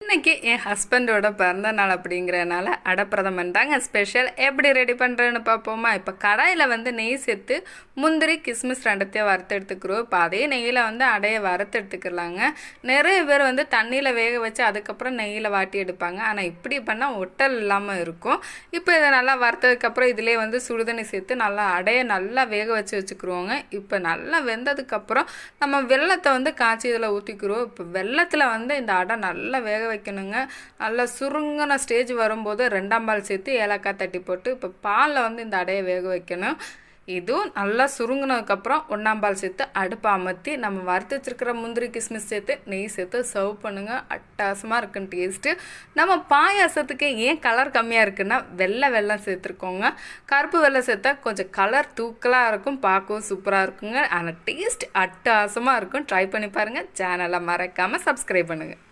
இன்னைக்கு என் ஹஸ்பண்டோட பிறந்த நாள் அப்படிங்கிறனால அடப்பிரதமன் தாங்க ஸ்பெஷல். எப்படி ரெடி பண்ணுறேன்னு பார்ப்போமா? இப்போ கடாயில் நெய் சேர்த்து முந்திரி கிஸ்மிஸ் ரெண்டத்தையும் வறுத்து எடுத்துக்கிறோம். இப்போ அதே நெய்யில் அடையை வறுத்து எடுத்துக்கலாங்க. நிறைய பேர் தண்ணியில் வேக வச்சு அதுக்கப்புறம் நெய்யில் வாட்டி எடுப்பாங்க. ஆனால் இப்படி பண்ணால் ஒட்டல் இல்லாமல் இருக்கும். இப்போ இதை நல்லா வறுத்ததுக்கப்புறம் இதிலே சுடுதண்ணி சேர்த்து நல்லா அடையை நல்லா வேக வச்சு வச்சுக்கிருவோங்க. இப்போ நல்லா வெந்ததுக்கப்புறம் நம்ம வெல்லத்தை காய்ச்சி இதில் ஊற்றிக்கிறோம். இப்போ வெல்லத்தில் இந்த அடை நல்லா வேக வைக்கணுங்க. நல்லா சுருங்கின ஸ்டேஜ் வரும்போது 2ஆம் பால் சேர்த்து ஏலக்காய் தட்டி போட்டு இப்போ பாலில் இந்த அடையை வேக வைக்கணும். இதுவும் நல்லா சுருங்கினதுக்கப்புறம் 1ஆம் பால் சேர்த்து அடுப்பை அமர்த்தி நம்ம வறுத்து வச்சுருக்கிற முந்திரி கிஸ்மிஸ் சேர்த்து நெய் சேர்த்து சர்வ் பண்ணுங்கள். அட்டகாசமாக இருக்குன்னு டேஸ்ட்டு. நம்ம பாயாசத்துக்கு ஏன் கலர் கம்மியாக இருக்குன்னா வெல்லம் சேர்த்துருக்கோங்க. கருப்பு வெல்லம் சேர்த்தா கொஞ்சம் கலர் தூக்கலாக இருக்கும், பார்க்கவும் சூப்பராக இருக்குங்க. ஆனால் டேஸ்ட் அட்டகாசமாக இருக்கும். ட்ரை பண்ணி பாருங்கள். சேனலை மறக்காமல் சப்ஸ்கிரைப் பண்ணுங்கள்.